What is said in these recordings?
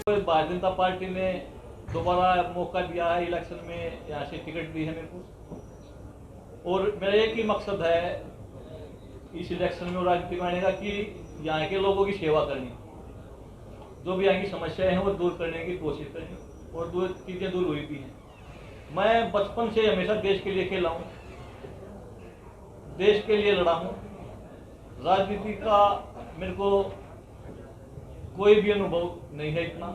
Bharatiya Janata party ने दोबारा मौका दिया है, इलेक्शन में यहाँ से टिकट दी है मेरे को। और मेरा एक ही मकसद है इस इलेक्शन में राजनीति में आने का कि यहाँ के लोगों की सेवा करनी, जो भी यहाँ की समस्याएं हैं वो दूर करने की कोशिश करनी, और दो चीज़ें दूर हुई भी हैं। मैं बचपन से हमेशा देश के लिए खेला हूँ, देश के लिए लड़ा हूँ। राजनीति का मेरे को कोई भी अनुभव नहीं है इतना,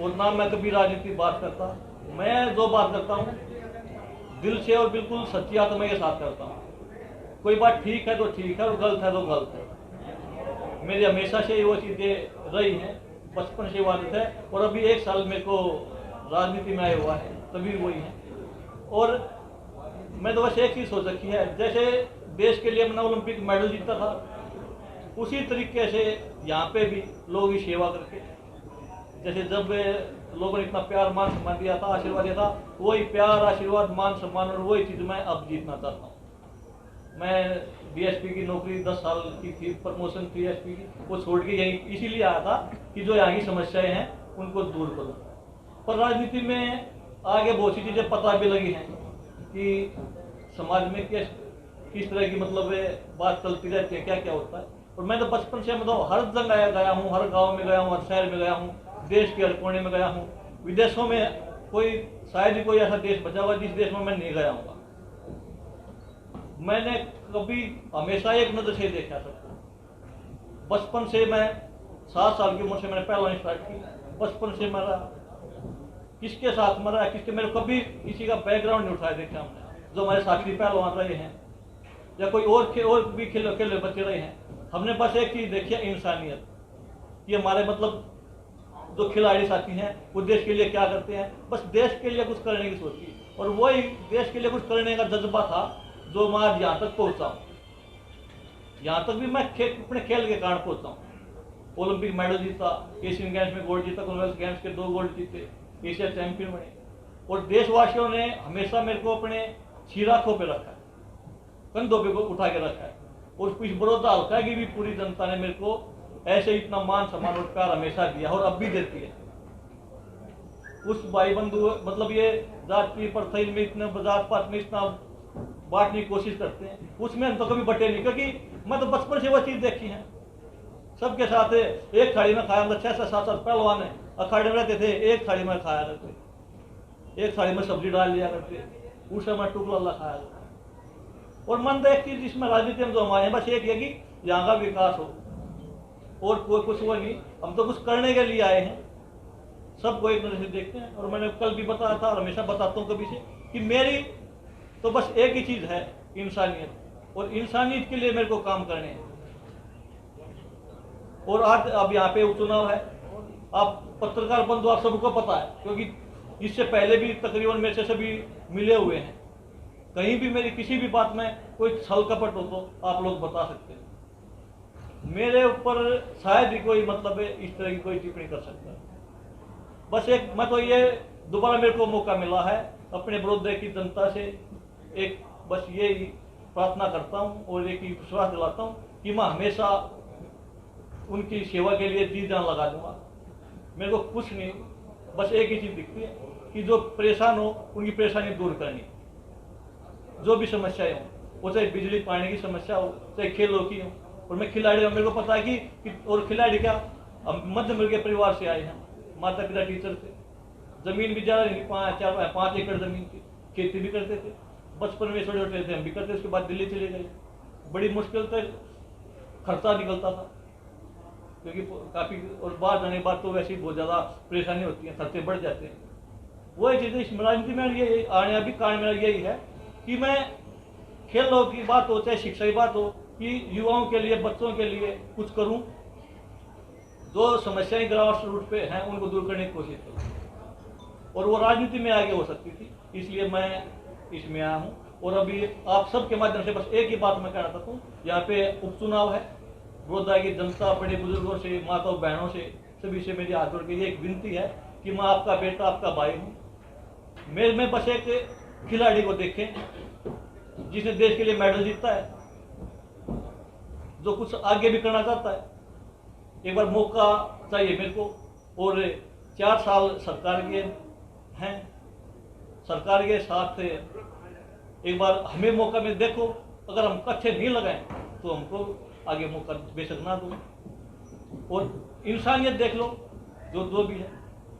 और ना मैं कभी राजनीति बात करता। मैं जो बात करता हूँ दिल से और बिल्कुल सच्ची आत्मा के साथ करता हूँ। कोई बात ठीक है तो ठीक है और गलत है तो गलत है। मेरी हमेशा से वो चीज़ें रही हैं, बचपन से आदत है। और अभी 1 साल मेरे को राजनीति में आया हुआ है, तभी वही है। और मैं तो बस एक चीज़ सोच रखी है, जैसे देश के लिए मैंने ओलंपिक मेडल जीता था, उसी तरीके से यहाँ पे भी लोगों की सेवा करके, जैसे जब लोगों ने इतना प्यार मान सम्मान दिया था, आशीर्वाद दिया था, वही प्यार आशीर्वाद मान सम्मान और वही चीज़ मैं अब जीतना चाहता हूँ। मैं डीएसपी की नौकरी 10 साल की थी, प्रमोशन थी एसपी की, वो छोड़ के यही इसीलिए आया था कि जो यहाँ की समस्याएं हैं उनको दूर करूँ। पर राजनीति में आगे बहुत सी चीज़ें पता भी लगी हैं कि समाज में किस तरह की बात चलती रहती है, क्या क्या होता है। और मैं तो बचपन से हर जगह गया हूँ, हर गांव में गया हूँ, हर शहर में गया हूँ, देश के हर कोने में गया हूँ। विदेशों में शायद ही कोई ऐसा देश बचा हुआ जिस देश में मैं नहीं गया हूँ। मैंने कभी हमेशा एक नजर से देखा सबको। बचपन से मैं 7 साल की उम्र से मैंने पहलवानी स्टार्ट की। बचपन से मरा, किसके साथ मरा, किसके, मेरे कभी किसी का बैकग्राउंड नहीं उठाया देखा हमने। जो हमारे साथी पहलवान रहे हैं या कोई और भी खेले बच्चे रहे हैं, हमने बस एक चीज देखी है, इंसानियत। कि हमारे जो खिलाड़ी साथी हैं वो देश के लिए क्या करते हैं, बस देश के लिए कुछ करने की सोची। और वही देश के लिए कुछ करने का जज्बा था जो मैं आज यहाँ तक पहुँचा हूँ। यहाँ तक भी मैं अपने खेल के कारण पहुँचा हूँ। ओलंपिक मेडल जीता, एशियन गेम्स में गोल्ड जीता, कॉमनवेल्थ गेम्स के 2 गोल्ड जीते, एशिया चैंपियन बने। और देशवासियों ने हमेशा मेरे को अपने सिराखों पे रखा है, कंधों पे उठा के रखा है। और कुछ बड़ौदा हल्का की भी पूरी जनता ने मेरे को ऐसे इतना मान सम्मान और प्यार हमेशा दिया और अब भी देती है। उस भाई बंधु ये जाति प्रथा में इतने जात पात में इतना बांटने की कोशिश करते हैं, उसमें हम तो कभी बटे नहीं, क्योंकि मैं तो बचपन से वो चीज देखी है। सबके साथ एक थाली में खाया, 6 से 7 पहलवान अखाड़े में रहते थे, एक थाली में खाया करते, एक थाली में सब्जी डाल लिया करते, उस समय टुकड़ा खाया करते। और मन देख की जिसमें राजनीति में जो हमारे बस एक है कि यहाँ का विकास हो, और कोई कुछ वो नहीं। हम तो कुछ करने के लिए आए हैं, सबको एक नजर से देखते हैं। और मैंने कल भी बताया था और हमेशा बताता हूँ कभी से कि मेरी तो बस एक ही चीज है, इंसानियत। और इंसानियत के लिए मेरे को काम करने हैं। और आज अब यहाँ पे उपचुनाव है, आप पत्रकार बंधु आप सबको पता है, क्योंकि इससे पहले भी तकरीबन मेरे से सभी मिले हुए हैं। कहीं भी मेरी किसी भी बात में कोई छल कपट हो तो आप लोग बता सकते हैं। मेरे ऊपर शायद ही कोई इस तरह की कोई टिप्पणी कर सकता है। बस एक मैं तो ये दोबारा मेरे को मौका मिला है अपने बड़ौदा की जनता से, एक बस यही प्रार्थना करता हूँ और एक ही विश्वास दिलाता हूँ कि मैं हमेशा उनकी सेवा के लिए जी जान लगा दूंगा। मेरे को कुछ नहीं, बस एक ही चीज दिखती है कि जो परेशान हो उनकी परेशानी दूर करनी। जो भी समस्याएं हो, वो चाहे बिजली पानी की समस्या हो, चाहे खेलों की हो। और मैं खिलाड़ी, मेरे को पता है कि और खिलाड़ी क्या, हम मध्यम वर्ग के परिवार से आए हैं, माता पिता टीचर थे, जमीन भी ज़्यादा नहीं, 5 एकड़ जमीन थी, खेती भी करते थे। बचपन में छोटे छोटे थे हम भी करते, उसके बाद दिल्ली चले गए। बड़ी मुश्किल से खर्चा निकलता था, क्योंकि काफ़ी, और बाहर जाने के बाद तो वैसे ही बहुत ज़्यादा परेशानी होती है, खर्चे बढ़ जाते हैं। वही चीज़ इस राजनीति में ये आने अभी कारण मेरा यही है कि मैं खेलों की बात हो चाहे शिक्षा की बात हो, कि युवाओं के लिए, बच्चों के लिए कुछ करूं, जो समस्याएं ग्रास रूट पे हैं उनको दूर करने की कोशिश करूं। और वो राजनीति में आगे हो सकती थी, इसलिए मैं इसमें आया हूं। और अभी आप सबके माध्यम से बस एक ही बात मैं कहना चाहता हूँ, यहाँ पे उपचुनाव है, बड़ौदा की जनता, बड़े बुजुर्गों से, माताओं बहनों से, सभी से मेरी हाथ जोड़ के ये एक विनती है कि मैं आपका बेटा, आपका भाई हूँ। मेरे में बस एक खिलाड़ी को देखें जिसने देश के लिए मेडल जीता है, जो कुछ आगे भी करना चाहता है। एक बार मौका चाहिए मेरे को, और 4 साल सरकार के हैं, सरकार के साथ एक बार हमें मौका में देखो, अगर हम कच्चे नहीं लगाएं तो हमको आगे मौका बेशक ना दो। और इंसानियत देख लो, जो भी है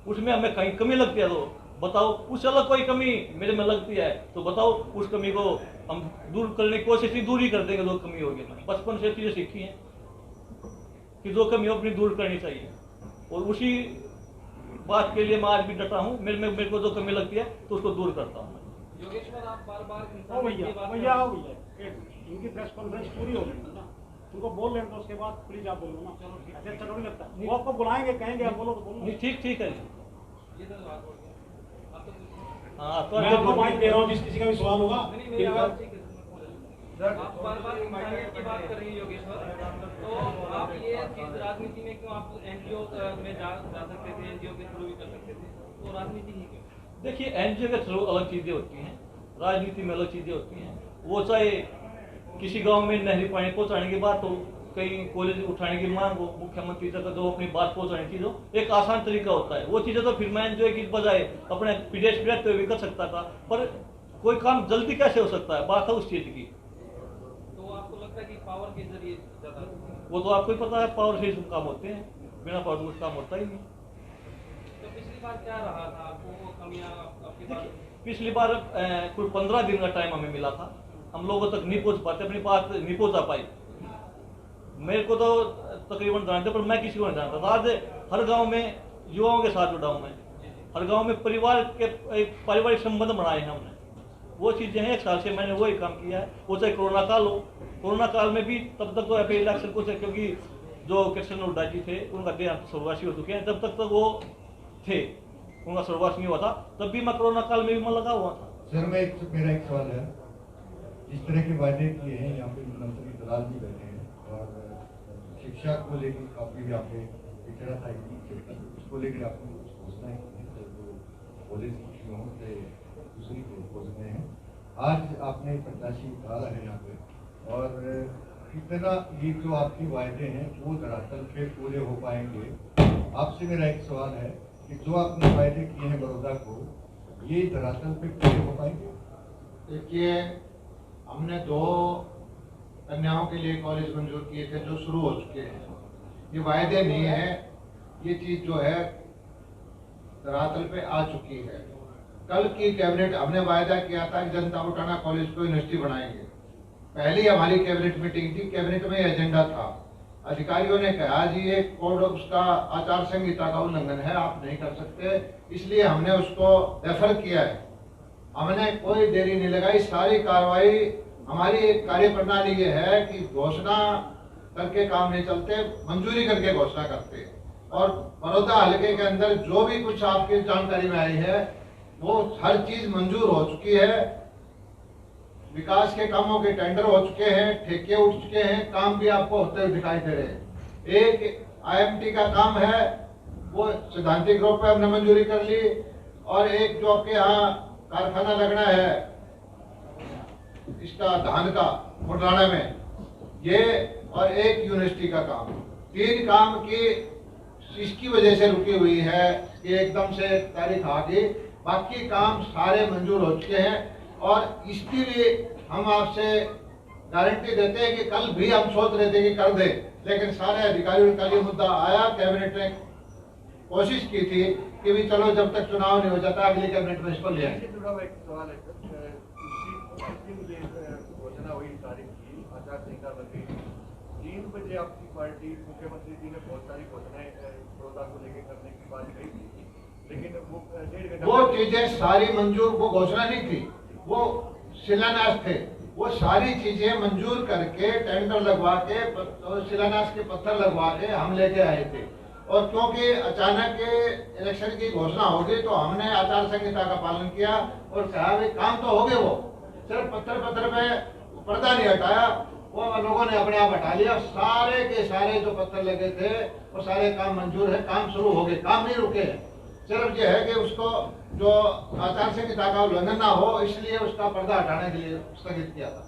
उसमें हमें कहीं कमी लगती है तो बताओ, उस अलग कोई कमी मेरे में लगती है तो बताओ, उस कमी को हम दूर करने की कोशिश ही दूर ही कर देंगे। जो कमी होगी, मैंने बचपन से चीज़ें सीखी हैं कि जो कमी हो अपनी दूर करनी चाहिए, और उसी बात के लिए मैं आज भी डटा हूँ। मेरे को जो कमी लगती है तो उसको दूर करता हूँ। योगेश्वर, आप बार-बार भैया इनकी प्रेस कॉन्फ्रेंस पूरी हो गई ना, उनको बोल लें तो उसके बाद प्लीज आप बोलो ना। अच्छा नहीं लगता, वो आपको बुलाएंगे, कहेंगे आप बोलो तो बोलो। नहीं, ठीक है ये तो बात हो गई। हाँ, तो मैं आपको माइक दे रहा हूँ, जिस किसी का भी सवाल होगा। आप बार-बार इंसानियत की बात कर रही हैं योगेश्वर, तो आप ये चीज राजनीति में क्यों, आप एनजीओ में जा सकते थे, एनजीओ के थ्रू भी कर सकते थे, तो राजनीति ही क्यों? देखिए, एनजीओ के थ्रू अलग चीज़ें होती हैं, राजनीति में अलग चीज़ें होती हैं। वो चाहे किसी गांव में नहरी पानी पहुंचाने की बात हो, कहीं कॉलेज उठाने की मांग हो, मुख्यमंत्री तक जो अपनी बात पहुंचाने की हो, एक आसान तरीका होता है। वो चीज़ें तो फिर मैं एनजीओ की बजाय अपने विदेश में रहते हुए भी कर सकता था, पर कोई काम जल्दी कैसे हो सकता है, बात है उस चीज़ की। तो आपको लगता है कि पावर के जरिए ज़्यादा, वो तो आपको ही पता है, पावर से ही काम होते हैं, बिना पावर कुछ काम होता ही नहीं। तो पिछली बार क्या रहा था, आपको वो कमियां आपके पास? पिछली बार कुल 15 दिन का टाइम हमें मिला था, हम लोगों तक नहीं पहुंच पाते, अपनी बात नहीं पहुंचा पाई। मेरे को तो तकरीबन जानते, पर मैं किसी को नहीं जानता था। आज हर गांव में युवाओं के साथ जुड़ा हूं मैं, हर गांव में परिवार के एक पारिवारिक संबंध बनाए हैं हमने। वो चीज़ें हैं, 1 साल से मैंने वही काम किया है। वो चाहे कोरोना काल हो, कोरोना काल में भी तब तक तो इलेक्शन कुछ है, क्योंकि जो कृष्ण नड्डा जी थे उनका देहांत स्वर्गवासी हो चुके हैं, जब तक तो वो थे, उनका स्वर्गवास नहीं हुआ था, तब भी मैं कोरोना काल में भी मैं लगा हुआ था। सर, मेरा एक सवाल है, इस तरह के वायदे किए हैं, यहाँ पे मंत्री दलाल भी बैठे हैं, और शिक्षा को लेकर काफी भी आपने पिछड़ा था, उसको लेकर आपने कुछ घोषणाएं की हैं, तो कॉलेज की हों से दूसरी घोषणाएं हैं। आज आपने प्रत्याशी उतारा है यहाँ पे, और कितना ये जो आपके वायदे हैं वो धरातल पे पूरे हो पाएंगे? आपसे मेरा एक सवाल है कि जो आपने वायदे किए हैं बड़ौदा को, ये धरातल पे पूरे हो पाएंगे? देखिए, हमने 2 कन्याओं के लिए कॉलेज मंजूर किए थे जो शुरू हो चुके हैं। ये वायदे नहीं है, ये चीज जो है धरातल पे आ चुकी है। कल की कैबिनेट हमने वायदा किया था कि जनता बटाना कॉलेज को यूनिवर्सिटी बनाएंगे। पहली हमारी कैबिनेट मीटिंग थी, कैबिनेट में एजेंडा था। अधिकारियों ने कहा जी ये कोड उसका आचार संहिता का उल्लंघन है, आप नहीं कर सकते, इसलिए हमने उसको रेफर किया है। हमने कोई देरी नहीं लगाई, सारी कार्रवाई हमारी एक कार्य प्रणाली ये है कि घोषणा करके काम नहीं चलते, मंजूरी करके घोषणा करते। और बड़ौदा हल्के के अंदर जो भी कुछ आपकी जानकारी में आई है वो हर चीज मंजूर हो चुकी है। विकास के कामों के टेंडर हो चुके हैं, ठेके उठ चुके हैं, काम भी आपको होते हुए दिखाई दे रहे हैं। एक IMT का काम है, वो सिद्धांतिक रूप पे हमने मंजूरी कर ली, और एक जो आपके यहाँ कारखाना लगना है इसका धान का मुडराना में, ये और एक यूनिवर्सिटी का काम, 3 काम की इसकी वजह से रुकी हुई है कि एकदम से तारीख आ गई। बाकी काम सारे मंजूर हो चुके हैं, और इसकी भी हम आपसे गारंटी देते हैं कि कल भी हम सोच रहे थे कि कर दे, लेकिन सारे अधिकारियों का ये मुद्दा आया, कैबिनेट ने कोशिश की थी कि भी चलो जब तक चुनाव नहीं हो जाता अगली कैबिनेट में इसको ले आएंगे। घोषणा हुई तारीख की, आचार संहिता बन गई, 3 बजे आपकी पार्टी मुख्यमंत्री जी ने बहुत सारी घोषणाएं बड़ौदा को लेकर करने की बात कही थी, लेकिन वो 1.5 घंटा वो चीजें सारी मंजूर, वो घोषणा नहीं थी, वो शिलान्यास थे। वो सारी चीजें मंजूर करके टेंडर लगवा के शिलान्यास के पत्थर लगवा के हम लेके आए थे। और क्योंकि अचानक इलेक्शन की घोषणा हो गई तो हमने आचार संहिता का पालन किया और कहा भाई काम तो हो गए, वो सिर्फ पत्थर पे पर्दा नहीं हटाया, वो लोगों ने अपने आप हटा लिया। सारे के सारे जो पत्थर लगे थे वो सारे काम मंजूर है, काम शुरू हो गए, काम नहीं रुके हैं। सिर्फ ये है कि उसको जो आचार संहिता का उल्लंघन ना हो इसलिए उसका पर्दा हटाने के लिए स्थगित किया था।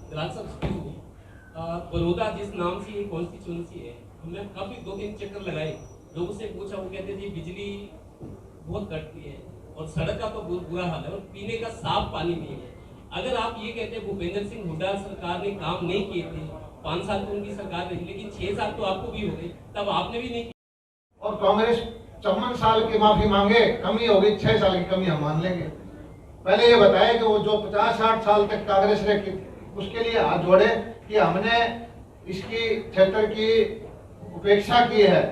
बड़ौदा जिस नाम से ये कॉन्स्टिट्यूंसी है, हमने काफी 2-3 चक्कर लगाए, लोगों से पूछा, वो कहते जी बिजली बहुत कटती है और सड़क का तो बहुत बुरा हाल है और पीने का साफ पानी नहीं है। अगर आप ये कहते हैं भूपेंद्र सिंह हुड्डा सरकार ने काम नहीं किए थे, 5 साल तो उनकी सरकार रही, लेकिन 6 साल तो आपको भी हो गए, तब आपने भी नहीं किया। और कांग्रेस 54 साल की माफी मांगे, कमी होगी 6 साल की कमी हम मान लेंगे। पहले ये बताया कि वो जो 50-60 साल तक कांग्रेस ने की, उसके लिए हाथ जोड़े कि हमने इसकी क्षेत्र की उपेक्षा की है,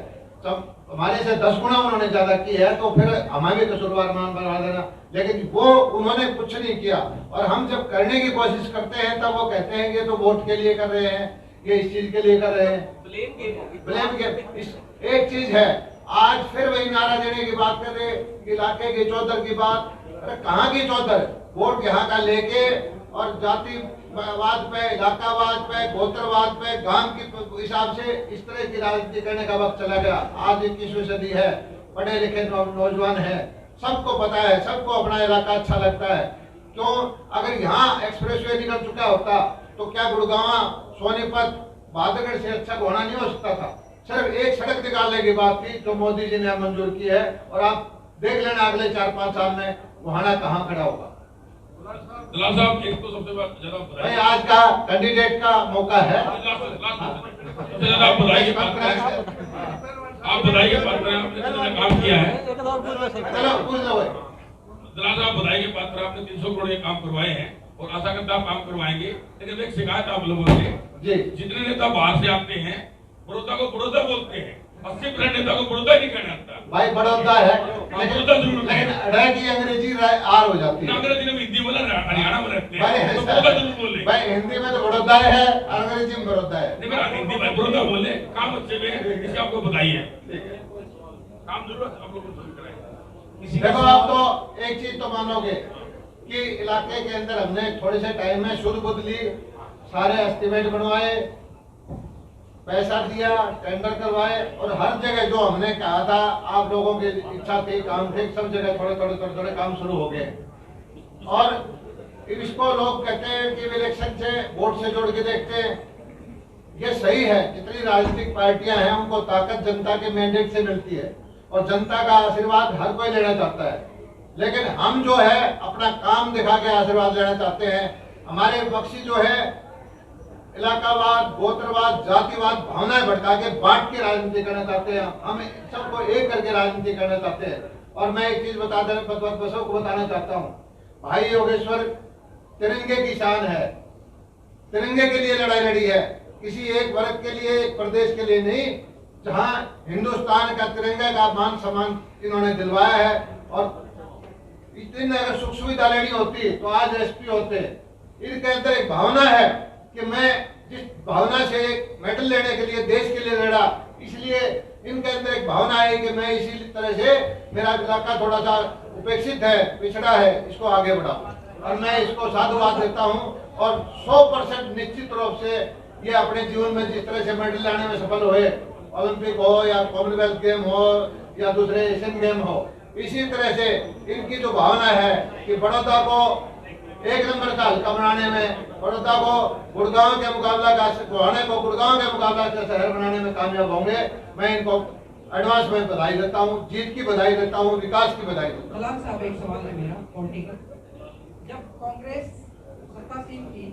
तब हमारे से 10 गुना उन्होंने ज्यादा की है, तो फिर हमें भी कसूरवार मान बना देना। लेकिन वो उन्होंने कुछ नहीं किया, और हम जब करने की कोशिश करते हैं तब वो कहते हैं कि तो वोट के लिए कर रहे हैं, ये इस चीज के लिए कर रहे हैं, ब्लेम गेम। Blame game. एक चीज है, आज फिर वही नारा देने की बात कर रहे, इलाके की चौधर की बात। अरे कहाँ की चौधर? वोट यहाँ का लेके और जातिवाद पे, इलाकावाद पे, गोत्रवाद पे, गांव के हिसाब से इस तरह की राजनीति करने का वक्त चला गया। आज 21वीं सदी है, पढ़े लिखे नौजवान है, सबको पता है, सबको अपना इलाका अच्छा लगता है। क्यों? अगर यहाँ एक्सप्रेसवे निकल चुका होता तो क्या गुड़गांव, सोनीपत, बहादुरगढ़ से अच्छा होना नहीं हो सकता था? सिर्फ एक सड़क निकालने की बात थी जो मोदी जी ने मंजूर की है, और आप देख लेना अगले 4-5 साल में वहाना कहाँ खड़ा होगा। दलाल साहब, एक तो सबसे ज्यादा भाई आज का कैंडिडेट का मौका है, सबसे ज्यादा आप बधाई की बात करें, आप बधाई की बात करें, आपने जितना काम किया है। चलो पूछ लो भाई। दलाल साहब, बधाई के पात्र, आपने 300 करोड़ के काम करवाए हैं और आशा करता आप काम करवाएंगे। लेकिन एक शिकायत आप लोगों से, जी, जितने नेता बाहर से आते हैं बड़ौदा को बड़ौदा बोलते हैं, 80% नेता को बड़ौदा नहीं कहना आता। भाई बड़ौदा है, बड़ौदा जरूर लेकिन रह की अंग्रेजी आर हो जाती है। अंग्रेजी में हिंदी बोला, हरियाणा में रहते भाई हैं तो बड़ौदा जरूर बोले। भाई हिंदी में तो बड़ौदा है, अंग्रेजी में बड़ौदा है। नहीं, मेरा हिंदी में बड़ौदा बोले, काम अच्छे में, इसकी आपको बधाई है। काम जरूर आप लोगों को कराएंगे। देखो, आप तो एक चीज तो मानोगे कि इलाके के अंदर हमने थोड़े से टाइम में शुद्ध बुद्ध ली, सारे एस्टिमेट बनवाए, पैसा दिया, टेंडर करवाए, और हर जगह जो हमने कहा था, आप लोगों की इच्छा थी, काम थे, सब जगह थोड़े काम शुरू हो गए। और इसको लोग कहते हैं कि इलेक्शन से, वोट से जोड़ के देखते हैं, ये सही है। जितनी राजनीतिक पार्टियां हैं उनको ताकत जनता के मैंडेट से मिलती है, और जनता का आशीर्वाद हर कोई लेना चाहता है। लेकिन हम जो है अपना काम दिखा के आशीर्वाद लेना चाहते हैं। हमारे बख्शी जो है इलाकावाद, गोत्रवाद, जातिवाद, भावनाएं भड़का के बांट के राजनीति करना चाहते हैं। हम सबको एक करके राजनीति करना चाहते हैं। और मैं एक चीज बता देना, बसों को बताना चाहता हूँ, भाई योगेश्वर तिरंगे की शान है, तिरंगे के लिए लड़ाई लड़ी है, किसी एक वर्ग के लिए, एक प्रदेश के लिए नहीं। जहाँ हिंदुस्तान का तिरंगा का मान सम्मान इन्होंने दिलवाया है, और इतनी अगर सुख सुविधा लेनी होती तो आज एसपी होते। इनके अंदर एक भावना है कि मैं जिस भावना से मेडल लेने के लिए, देश के लिए लड़ा, इसलिए इनके अंदर एक भावना है कि मैं इसी तरह से, मेरा इलाका थोड़ा सा उपेक्षित है, पिछड़ा है, इसको आगे बढ़ाऊं। और मैं इसको साधुवाद देता हूं, और 100% निश्चित रूप से ये अपने जीवन में जिस तरह से मेडल लाने में सफल हुए, ओलंपिक हो या कॉमनवेल्थ गेम हो या दूसरे एशियन गेम हो, इसी तरह से इनकी जो भावना है कि बड़ौदा को एक नंबर का हल्का बनाने में, बड़ौदा को गुड़गांव के मुकाबला का, गोहाने को गुड़गांव के मुकाबला का शहर बनाने में कामयाब होंगे। मैं इनको एडवांस में बधाई देता हूँ, जीत की बधाई देता हूँ, विकास की बधाई देता हूँ। दलाल साहब, एक सवाल है मेरा पॉलिटिकल। जब कांग्रेस सत्तासीन थी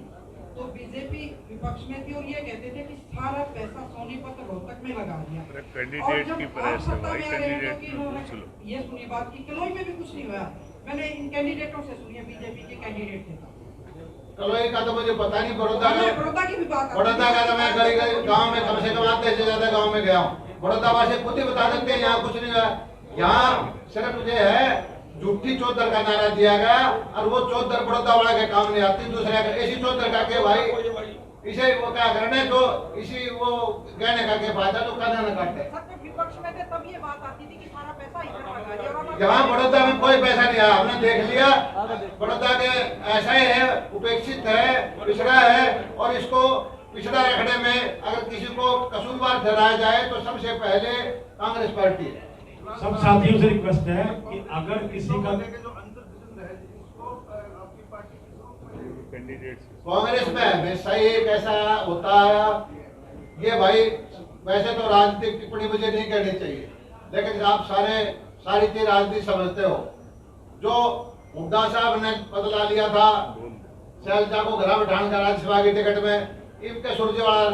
तो बीजेपी विपक्ष में थी और ये कहते थे कि सारा पैसा सोनीपत रोहतक में लगा दिया। कैंडिडेट की प्रेस है भाई, कैंडिडेट की ये सुनी बात की किलोई में भी कुछ नहीं हुआ। मैंने इन कैंडिडेटों से सुनी है, बीजेपी के कैंडिडेट थे। कलोई का तो मुझे पता नहीं, बड़ौदा की भी बात, बड़ौदा का तो मैं गाँव में कम से कम आधे से ज्यादा गाँव में गया हूँ। बड़ौदा वासी खुद ही बता सकते हैं यहाँ कुछ नहीं हुआ। यहाँ सिर्फ मुझे है झूठी चौधर का नारा दिया गया, और वो चौधर बड़ौदा वाला के काम नहीं आती, दूसरे ऐसी चौधर का के भाई इसे वो क्या करने तो इसी वो कहने का के फायदा तो करना न काटते। विपक्ष में थे तब ये बात आती थी कि सारा पैसा इधर लगा दिया। यहाँ बड़ौदा में कोई पैसा नहीं आया, हमने देख लिया। बड़ौदा के ऐसा ही है, उपेक्षित है, पिछड़ा है, और इसको पिछड़ा रखने में अगर किसी को कसूरवार ठहराया जाए तो सबसे पहले कांग्रेस पार्टी है। सब साथियों से रिक्वेस्ट है कि अगर किसी का कांग्रेस में हमेशा ही कैसा होता है ये भाई, वैसे तो राजनीतिक टिप्पणी मुझे नहीं करनी चाहिए, लेकिन आप सारी चीज राजनीति समझते हो। जो हुड्डा साहब ने बदला लिया था शैलजा को घर बिठाने का राज्यसभा की टिकट में, इनके सुरजेवाला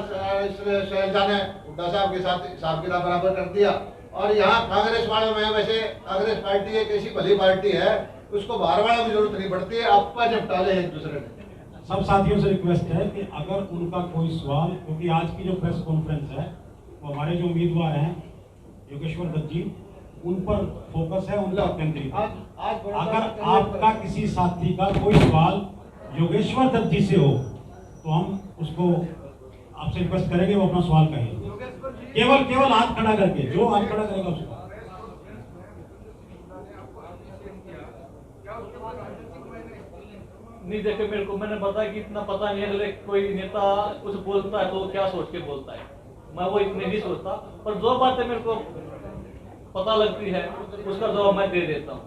शैलजा ने हुड्डा साहब के साथ हिसाब किताब बराबर कर दिया। और यहाँ कांग्रेस वालों में वैसे कांग्रेस पार्टी एक ऐसी भली पार्टी है, उसको बाहर वालों की जरूरत नहीं पड़ती है, आपका निपटा ले एक दूसरे ने। सब साथियों से रिक्वेस्ट है कि अगर उनका कोई सवाल, क्योंकि आज की जो प्रेस कॉन्फ्रेंस है वो हमारे जो उम्मीदवार हैं योगेश्वर दत्त जी, उन पर फोकस है, उन पर केंद्रित है। अगर आपका किसी साथी का कोई सवाल योगेश्वर दत्त जी से हो तो हम उसको आपसे रिक्वेस्ट करेंगे वो अपना सवाल कहें, केवल हाथ खड़ा करके, जो हाथ खड़ा करेगा उसको। नहीं देखे मेरे को, मैंने बताया कि इतना पता नहीं है, अगले कोई नेता कुछ बोलता है तो क्या सोच के बोलता है, मैं वो इतने नहीं सोचता, पर जो बातें मेरे को पता लगती है उसका जवाब मैं दे देता हूँ।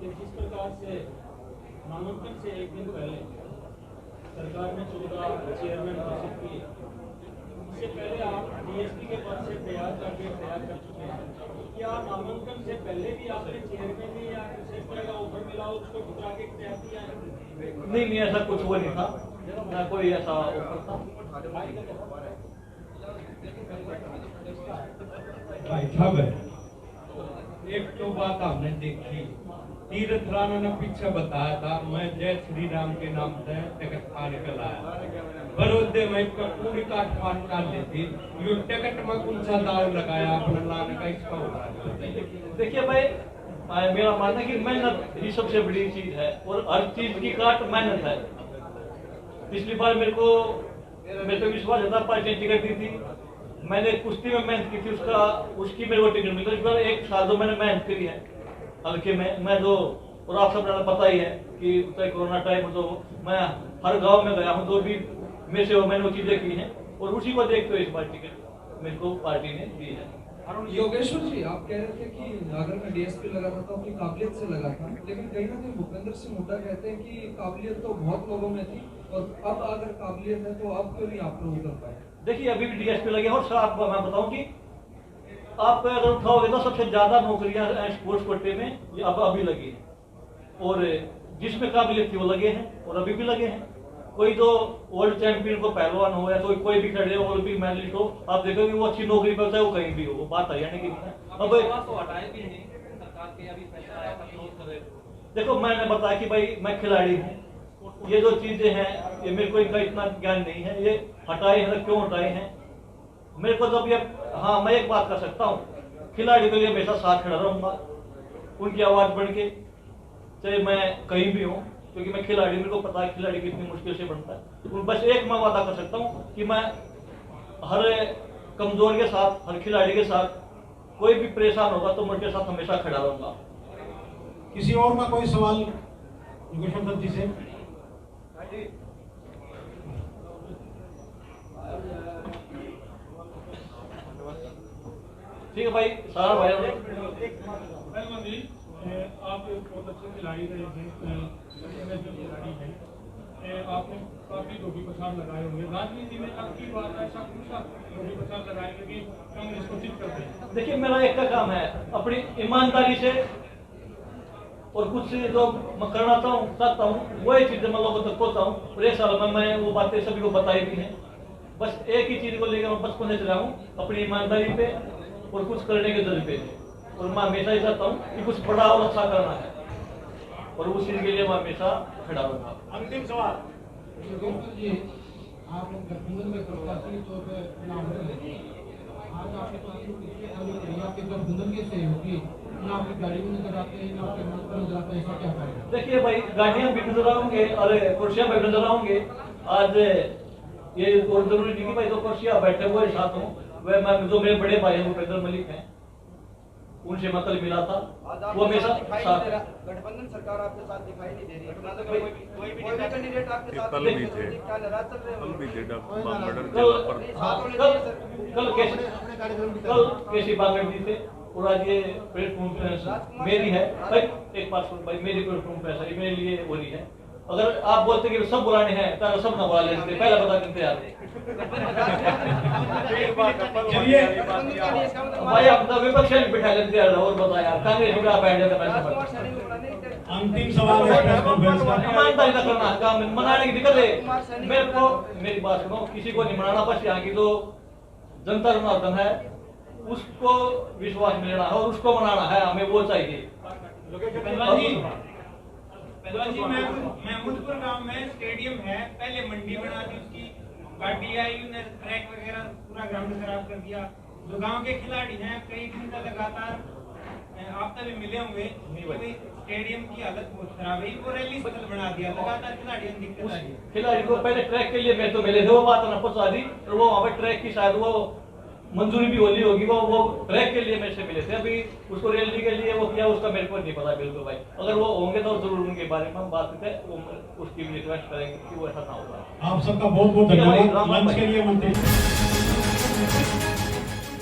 जिस प्रकार से नामांकन से एक दिन पहले सरकार ने 14 चेयरमैन घोषित किए, इससे पहले आप डीएसपी के पद से तैयार कर चुके हैं। क्या नामांकन से पहले भी आपने चेयरमैन ने या किसी तरह का ऑफर मिला उसको ठुकरा के तैयार किया है? नहीं, ऐसा कुछ वो नहीं था, ना कोई ऐसा ऑफर था। भाई साहब, एक तो बात हमने देखी, तीरथ राणा ने पीछे बताया था मैं जय श्री राम के नाम से टिकट फाड़ कर लाया, बड़ौदे में पूरी काटमाट कर लेती, यो टिकट में कौन सा दाव लगाया अपने लाने का, इसका होगा। देखिए भाई, मेरा मानना है कि मेहनत ही सबसे बड़ी चीज है और हर चीज की काट मेहनत है। पिछली बार मेरे को विश्वास जनता पार्टी ने टिकट दी थी, मैंने कुश्ती में मेहनत की थी, उसकी मेरे को टिकट मिली। इस बार 1 साल जो मैंने मेहनत करी है हल्के में, मैं जो, और आप सब पता ही है कि कोरोना टाइम तो मैं हर गांव में गया हूं, जो भी मेरे से मैंने वो चीजें की हैं और उसी को देखते हुए इस बार टिकट मेरे को पार्टी ने दी है। योगेश्वर जी, आप कह रहे थे कि अगर मैं डीएसपी लगा था तो अपनी काबिलियत से लगा था, लेकिन कहीं ना कहीं भूपेंद्र सिंह हुड्डा कहते हैं कि काबिलियत तो बहुत लोगों में थी और अब अगर काबिलियत है तो अब क्यों नहीं आप लोग उतर पाए? देखिए अभी भी डीएसपी लगे और सर आपको मैं बताऊं कि आप अगर उठाओगे तो सबसे ज्यादा नौकरियां स्पोर्ट्स कोटे में ये अब अभी लगी है और जिसमें काबिलियत थी वो लगे हैं और अभी भी लगे हैं। कोई जो वर्ल्ड चैंपियन को पहलवान हो या कोई भी खड़े हो, ओलंपिक मेडलिस्ट हो, आप देखोगे वो अच्छी नौकरी पर है, वो कहीं भी हो, वो बात हरियाणा की नहीं है। अब तो हटाए भी नहीं सरकार के, अभी फैसला आया था क्लोज कर रहे थे। देखो मैंने बताया कि भाई मैं खिलाड़ी हूँ, ये जो चीजें हैं ये मेरे को इनका इतना ज्ञान नहीं है, ये हटाए हैं क्यों हटाए हैं मेरे को जब ये, हाँ मैं एक बात कर सकता हूँ, खिलाड़ी के लिए हमेशा साथ खड़ा रहूंगा, उनकी आवाज बढ़ के, चाहे मैं कहीं भी हूँ, क्योंकि मैं खिलाड़ी, मेरे को पता है खिलाड़ी कितनी मुश्किल से बनता है। बस एक मैं वादा कर सकता हूँ कि मैं हर कमजोर के साथ, हर खिलाड़ी के साथ, कोई भी परेशान होगा तो मैं उनके साथ हमेशा खड़ा रहूंगा। किसी और का कोई सवाल योगेश्वर दत्त जी से? ठीक है भाई, सारा भाई जी, आप बहुत अच्छे खिलाड़ी रहे हैं, खिलाड़ी हैं, आपने काफी धोबी पछाड़ लगाए होंगे राजनीति में, आपकी बात ऐसा कुछ धोबी पछाड़ लगाएंगे कि कांग्रेस को चित करते हैं? देखिए मेरा एक का काम है अपनी ईमानदारी से और कुछ जो मैं करना चाहता हूँ वो एक चीज मैं लोगों तक पहुँचा हूँ और 1 साल में मैं वो बातें सभी को बताई भी हैं। बस एक ही चीज को लेकर मैं बचपन से चला हूँ, अपनी ईमानदारी पे और कुछ करने के जज्बे पे, और मैं हमेशा ही चाहता हूँ कि कुछ बड़ा और अच्छा करना है और उस चीज के लिए मैं हमेशा खड़ा रहूंगा। अंतिम सवाल जी, आप गठबंधन में प्रत्याशी तौर पर चुनाव लड़े, आज आपके पास आपके गठबंधन के सहयोगी ना आपकी गाड़ी में नजर आते हैं, ना आपके मंच पर नजर आते हैं, ऐसा क्या करें? देखिए भाई, गाड़ियां भी नजर आऊंगे और कुर्सियां भी नजर आऊंगे। आज ये और जरूरी नहीं कि भाई 2 कुर्सियां बैठे हुए साथ हूँ, वह मैं जो मेरे बड़े भाई हैं भूपेंद्र मलिक हैं, उनसे मतलब मिला था, वो हमेशा साथ। गठबंधन सरकार आपके साथ दिखाई नहीं दे रही, कोई भी कैंडिडेट आपके साथ कल भी थे, कल केसी बांगड़ जी थे और आज ये प्रेस कॉन्फ्रेंस मेरी है भाई, एक बात सुन भाई, मेरी प्रेस कॉन्फ्रेंस है, मेरे लिए हो रही है अगर आप बोलते कि सब बुलाने हैं तो सब ना बुला लेते, पहले बता देते यार। भाई आप तो विपक्ष में बिठा लेते यार, और बता यार कांग्रेस भी बैठ जाता पैसे। अंतिम सवाल है प्रेस कॉन्फ्रेंस का। ईमानदारी ना करना, काम मनाने की दिक्कत है। मेरे को मेरी बात सुनो, किसी को नहीं मनाना, बस यहाँ की जो जनता जनार्दन है उसको विश्वास में लेना है और उसको मनाना है, हमें वो चाहिए। पहलवान जी महमूदपुर गांव में स्टेडियम है, पहले मंडी बना दी, उसकी गाड़ी आई, उन्हें ट्रैक वगैरह पूरा ग्राउंड खराब कर दिया। जो गांव के खिलाड़ी हैं कई दिन का लगातार आप तभी मिले होंगे, स्टेडियम की हालत बहुत खराब है, वो रैली स्थल बना दिया, लगातार खिलाड़ियों की दिक्कत आ रही है। खिलाड़ी को पहले ट्रैक के लिए मैं तो मिले थे, वो बात ना पहुंचा दी, और वो वहाँ पे ट्रैक की शायद वो मंजूरी भी होली होगी, वो ट्रैक के लिए मेरे से मिले थे। अभी उसको रैली के लिए वो किया उसका मेरे को नहीं पता बिल्कुल भाई। अगर वो होंगे तो जरूर उनके बारे में हम बात करते हैं, उसकी भी रिक्वेस्ट करेंगे कि वो ऐसा ना होगा। आप सबका बहुत बहुत धन्यवाद। मंच के लिए मंत्री